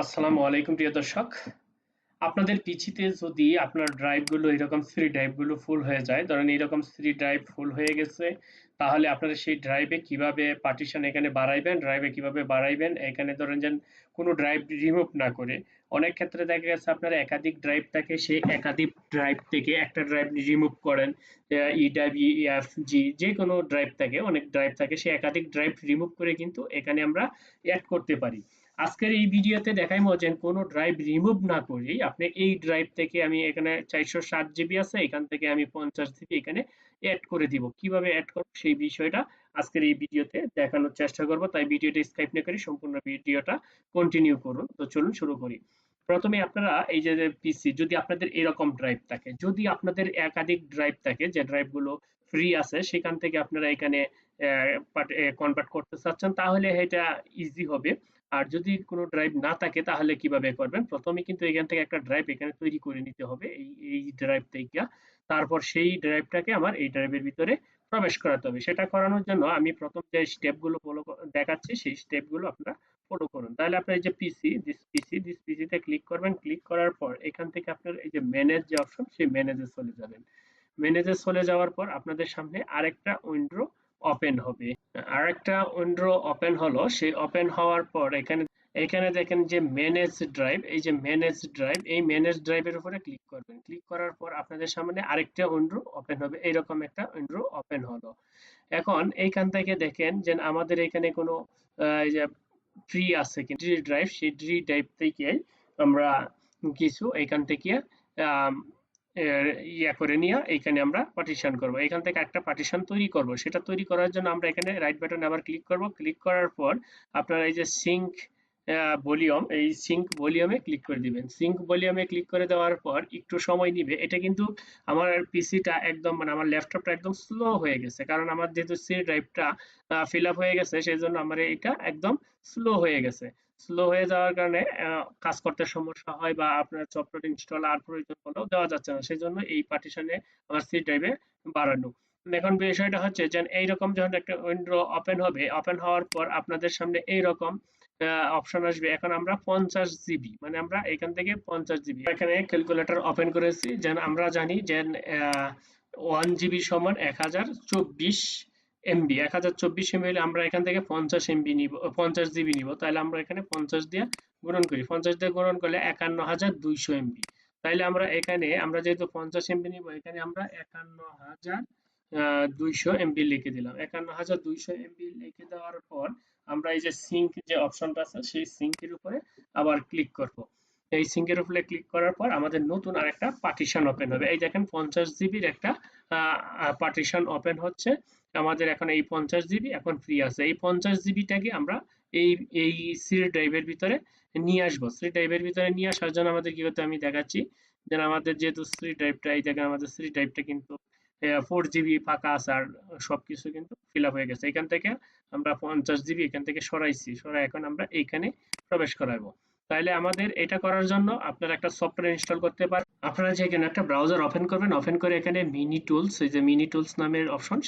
আসসালামু আলাইকুম প্রিয় দর্শক। আপনাদের পিসিতে যদি আপনার ড্রাইভগুলো এরকম সি ড্রাইভগুলো ফুল হয়ে যায়, ধরেন এরকম সি ড্রাইভ ফুল হয়ে গেছে, তাহলে আপনারা সেই ড্রাইভে কিভাবে পার্টিশন এখানে বাড়াইবেন, ড্রাইভে কিভাবে বাড়াইবেন, এখানে ধরেন যে কোনো ড্রাইভ রিমুভ না করে। অনেক ক্ষেত্রে দেখা গেছে আপনার একাধিক ড্রাইভ থাকে, সেই একাধিক ড্রাইভ থেকে একটা ড্রাইভ রিমুভ করেন, ই ড্রাইভ, ই, এফ, জি, যে কোনো ড্রাইভ থাকে, অনেক ড্রাইভ থাকে, সেই একাধিক ড্রাইভ রিমুভ করে কিন্তু এখানে আমরা অ্যাড করতে পারি। আজকের এই ভিডিওতে দেখাইবো যে কোনো ড্রাইভ রিমুভ না করেই আপনি এই ড্রাইভ থেকে, আমি এখানে 460 জিবি আছে, এখান থেকে আমি 50 জিবি এখানে অ্যাড করে দিব। কিভাবে অ্যাড করব সেই বিষয়টা আজকের এই ভিডিওতে দেখানোর চেষ্টা করব। তাই ভিডিওটা স্কিপ না করে সম্পূর্ণ ভিডিওটা কন্টিনিউ করুন। তো চলুন শুরু করি। প্রথমে আপনারা এই যে পিসি, যদি আপনাদের এরকম ড্রাইভ থাকে, যদি আপনাদের একাধিক ড্রাইভ থাকে, যে ড্রাইভগুলো ফ্রি আছে, সেখান থেকে আপনারা এখানে কনভার্ট করতে চাচ্ছেন, তাহলে এটা ইজি হবে। আর যদি কোনো ড্রাইভ না থাকে তাহলে কিভাবে করবেন? প্রথমে কিন্তু এখান থেকে একটা ড্রাইভ এখানে তৈরি করে নিতে হবে, এই ড্রাইভ থেকে। তারপর সেই ড্রাইভটাকে আমার এই ড্রাইভের ভিতরে প্রবেশ করাতে হবে। সেটা করানোর জন্য আমি প্রথম যে স্টেপগুলো ফলো দেখাচ্ছি, সেই স্টেপগুলো আপনারা ফলো করুন। তাহলে আপনার এই যে দিস পিসিতে ক্লিক করবেন। ক্লিক করার পর এখান থেকে আপনার এই যে ম্যানেজ যে অপশন, সেই ম্যানেজে চলে যাবেন। ম্যানেজে চলে যাওয়ার পর আপনাদের সামনে আরেকটা উইন্ডো ওপেন হবে। আরেকটা উইন্ডো ওপেন হলো। সেই ওপেন হওয়ার পর এখানে এখানে দেখেন যে ম্যানেজ ড্রাইভ, এই যে ম্যানেজ ড্রাইভ, এই ম্যানেজ ড্রাইভের উপরে ক্লিক করবেন। ক্লিক করার পর আপনাদের সামনে আরেকটা উইন্ডো ওপেন হবে, এইরকম একটা উইন্ডো ওপেন হলো। এখন এইখান থেকে দেখেন যে আমাদের এখানে কোনো এই যে ট্রি আছে কি, ট্রি ড্রাইভ, সেই ট্রি ড্রাইভ থেকে আমরা কিছু এখান থেকে আম, ইয়া করে নিয়ে এইখানে আমরা পার্টিশন করব। এখান থেকে একটা পার্টিশন তৈরি করব। সেটা তৈরি করার জন্য আমরা এখানে রাইট বাটনে আবার ক্লিক করব। ক্লিক করার পর আপনারা এই যে সিঙ্ক ভলিউম, এই সিঙ্ক ভলিউমে ক্লিক করে দিবেন। সিঙ্ক ভলিউমে ক্লিক করে দেওয়ার পর একটু সময় নিবে। এটা কিন্তু আমার পিসিটা একদম, মানে আমার ল্যাপটপটা একদম স্লো হয়ে গেছে, কারণ আমার যেহেতু সি ড্রাইভটা ফিল আপ হয়ে গেছে, সেই জন্য আমার এটা একদম স্লো হয়ে গেছে। স্লো হয়ে যাওয়ার কারণে কাজ করতে সমস্যা হয়, বা আপনার সফটওয়্যার ইনস্টল আর প্রয়োজন হলেও দেওয়া যাচ্ছে না। সেই জন্য এই পার্টিশনে আমার সি ড্রাইভে বাড়ানো। এখন বিষয়টা হচ্ছে যে এইরকম যখন একটা উইন্ডো ওপেন হবে, ওপেন হওয়ার পর আপনাদের সামনে এইরকম অপশন আসবে। এখন আমরা 50 জিবি, মানে আমরা এখান থেকে 50 জিবি এখানে ক্যালকুলেটর ওপেন করেছি, যেন আমরা জানি যে 1 জিবি সমান 1024 এমবি। 1024 এমবি হলে আমরা এখান থেকে 50 এমবি নিব, 50 জিবি নিব। তাহলে আমরা এখানে 50 দিয়ে গুণন করি। 50 দিয়ে গুণন করলে 51200 এমবি। তাইলে আমরা এখানে, আমরা যেহেতু 50 এমবি নিব, এখানে আমরা 51200 এমবি লিখে দিলাম। 51200 এমবি লিখে দেওয়ার পর আমরা এই যে সিঙ্ক যে অপশনটা আছে, সেই সিঙ্কের উপরে আবার ক্লিক করব। এই সিঙ্কের উপরে ক্লিক করার পর আমাদের নতুন আরেকটা পার্টিশন ওপেন হবে। এই দেখেন 50 জিবির একটা পার্টিশন ওপেন হচ্ছে। আমাদের এখন এই 50 জিবি এখন ফ্রি আছে। এই 50 জিবিটাকে আমরা এই এই সি ড্রাইভের ভিতরে নিয়ে আসবো। সি ড্রাইভের ভিতরে নিয়ে আসার জন্য আমাদের কি করতে, আমি দেখাচ্ছি। যেন আমাদের যেহেতু সি ড্রাইভটা, এই দেখেন আমাদের সি ড্রাইভটা কিন্তু 4 জিবি ফাঁকা আছে, আর সবকিছু কিন্তু ফিল আপ হয়ে গেছে। এখান থেকে আমরা 50 জিবি এখান থেকে সরাইছি, সরাই এখন আমরা এইখানে প্রবেশ করাবো। তাইলে আমাদের এটা করার জন্য আপনারা একটা সফটওয়্যার ইনস্টল করতে পারেন। আপনারা যেখানে একটা ব্রাউজার ওপেন করবেন, ওপেন করে এখানে মিনি টুলস, এই যে মিনি টুলস নামের অপশন,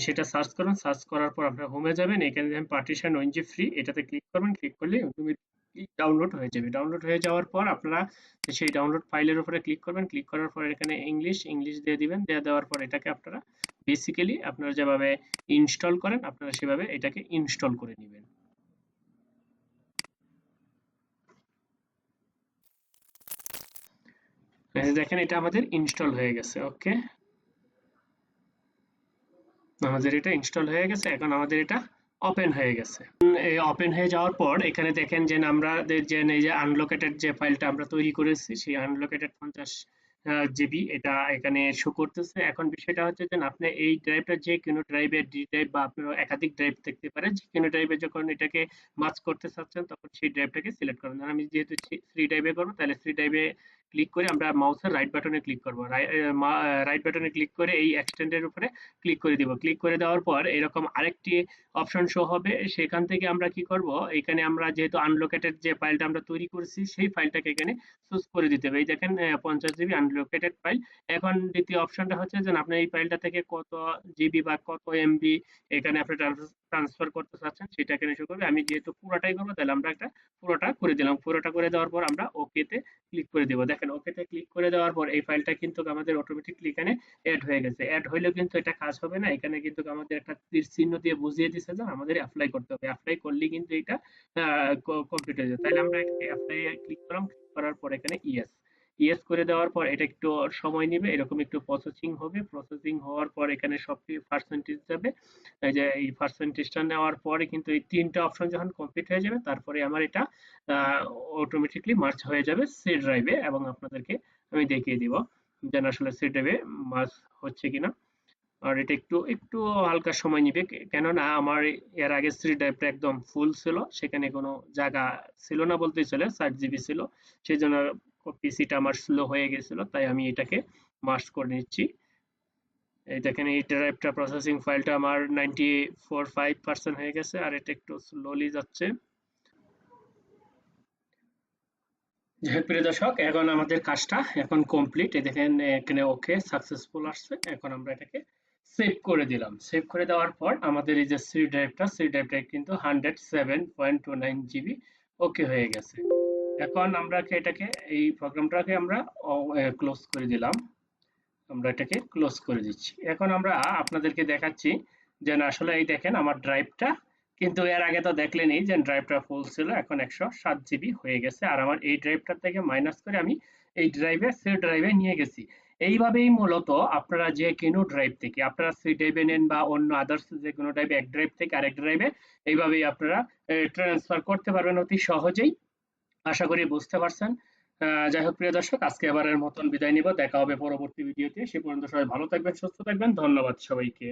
সেটা সার্চ করুন। সার্চ করার পর আপনারা হোমে যাবেন, এখানে দেখেন পার্টিশন ওএনজি ফ্রি, এটাতে ক্লিক করবেন। ক্লিক করলে ডাউনলোড হয়ে যাবে। ডাউনলোড হয়ে যাওয়ার পর আপনারা সেই ডাউনলোড ফাইলের উপরে ক্লিক করবেন। ক্লিক করার পর এখানে ইংলিশ দিয়ে দিবেন। দেওয়ার পর এটাকে আপনারা বেসিক্যালি আপনারা যেভাবে ইনস্টল করেন, আপনারা সেভাবে এটাকে ইনস্টল করে নেবেন। দেখেন এটা আমাদের ইনস্টল হয়ে গেছে। ওকে, আমাদের এটা ইনস্টল হয়ে গেছে। এখন আমাদের এটা ওপেন হয়ে গেছে। ওপেন হয়ে যাওয়ার পর এখানে দেখেন যে আমাদের যে এই যে আনলোকেটেড যে ফাইলটা আমরা তৈরি করেছি, সেই আনলোকেটেড 50 জিবি এটা এখানে শো করতেছে। এখন বিষয়টা হচ্ছে যে আপনি এই ড্রাইভটা যে কোনো ড্রাইভে, ডি ড্রাইভ বা আপনার একাধিক ড্রাইভ থাকতে পারে, যে কোনো ড্রাইভে যখন এটাকে মার্জ করতে চাচ্ছেন, তখন সেই ড্রাইভটাকে সিলেক্ট করুন। আমি যেহেতু থ্রি ড্রাইভে করবো, তাহলে থ্রি ড্রাইভে ক্লিক করে আমরা মাউসের রাইট বাটনে ক্লিক করবো। রাইট বাটনে ক্লিক করে এই এক্সটেন্ডের উপরে ক্লিক করে দিব। ক্লিক করে দেওয়ার পর এরকম আরেকটি অপশন শো হবে। সেখান থেকে আমরা কি করব, এখানে আমরা যেহেতু আনলোকেটেড যে ফাইলটা আমরা তৈরি করেছি, সেই ফাইলটাকে এখানে চুজ করে দিতে হবে। এই দেখেন 50 জিবি আনলোকেটেড ফাইল। এখন দ্বিতীয় অপশনটা হচ্ছে যে আপনি এই ফাইলটা থেকে কত জিবি বা কত এমবি এখানে আপনি ট্রান্সফার করতে চাচ্ছেন সেটা এখানে শো করবে। আমি যেহেতু পুরোটাই করবো তাহলে আমরা একটা পুরোটা করে দিলাম। পুরোটা করে দেওয়ার পর আমরা ওকেতে ক্লিক করে দেবো। দেখেন ওকেতে ক্লিক করে দেওয়ার পর এই ফাইলটা কিন্তু আমাদের অটোমেটিকলি এখানে অ্যাড হয়ে গেছে। অ্যাড হইলেও কিন্তু এটা কাজ হবে না। এখানে কিন্তু আমাদের একটা তীর চিহ্ন দিয়ে বুঝিয়ে দিচ্ছে যে আমাদের অ্যাপ্লাই করতে হবে। অ্যাপ্লাই করলে কিন্তু এটা কমপ্লিট হয়ে যাবে। তাহলে আমরা এটাকে অ্যাপ্লাই ক্লিক করলাম। ক্লিক করার পর এখানে ইয়েস ইয়েস করে দেওয়ার পর এটা একটু সময় নিবে, এরকম একটু প্রসেসিং হবে। প্রসেসিং হওয়ার পর এখানে সব পার্সেন্টেজ যাবে। এই যে এই পার্সেন্টেজটা নেওয়ার পরে কিন্তু এই তিনটা অপশন যখন কমপ্লিট হয়ে যাবে তারপরে আমার এটা অটোমেটিকলি মার্চ হয়ে যাবে সি ড্রাইভে, এবং আপনাদেরকে আমি দেখিয়ে দিব যে আসলে সি ড্রাইভে মার্চ হচ্ছে কিনা। আর এটা একটু একটু হালকা সময় নিবে, কেননা আমার এর আগে সি ড্রাইভটা একদম ফুল ছিল, সেখানে কোনো জায়গা ছিল না বলতেই চলে, 4 জিবি ছিল। সেই জন্য পিসিটা আমার স্লো হয়ে গেছিল, তাই আমি এটাকে মার্চ করে নিচ্ছি। এই দেখেন এই ড্রাইভটা প্রসেসিং ফাইলটা আমার 94.5% হয়ে গেছে, আর এটা একটু স্লোলি যাচ্ছে। প্রিয় দর্শক, এখন আমাদের কাজটা এখন কমপ্লিট। এই দেখেন এখানে ওকে সাকসেসফুল আসছে। এখন আমরা এটাকে সেভ করে দিলাম। সেভ করে দেওয়ার পর আমাদের এই যে সি ড্রাইভটা কিন্তু 107.29 জিবি ওকে হয়ে গেছে। এখন আমরা এটাকে এই প্রোগ্রামটাকে আমরা ক্লোজ করে দিলাম। আমরা এটাকে ক্লোজ করে দিচ্ছি। এখন আমরা আপনাদেরকে দেখাচ্ছি যে না আসলে এই দেখেন আমার ড্রাইভটা কিন্তু এর আগে তো দেখলেনই যে ড্রাইভটা ফুল ছিল, এখন 107 জিবি হয়ে গেছে। আর আমার এই ড্রাইভটার থেকে মাইনাস করে আমি এই ড্রাইভে সি ড্রাইভে নিয়ে গেছি। এইভাবেই মূলত আপনারা যে কোনো ড্রাইভ থেকে আপনারা সি ড্রাইভে নেন বা অন্য আদার্স যে কোনো ড্রাইভে, এক ড্রাইভ থেকে আরেক ড্রাইভে এইভাবেই আপনারা ট্রান্সফার করতে পারবেন অতি সহজেই। আশা করি বুঝতে পারছেন। যাই হোক প্রিয় দর্শক, আজকে এবারের মতন বিদায় নিব। দেখা হবে পরবর্তী ভিডিওতে। সে পর্যন্ত সবাই ভালো থাকবেন, সুস্থ থাকবেন। ধন্যবাদ সবাইকে।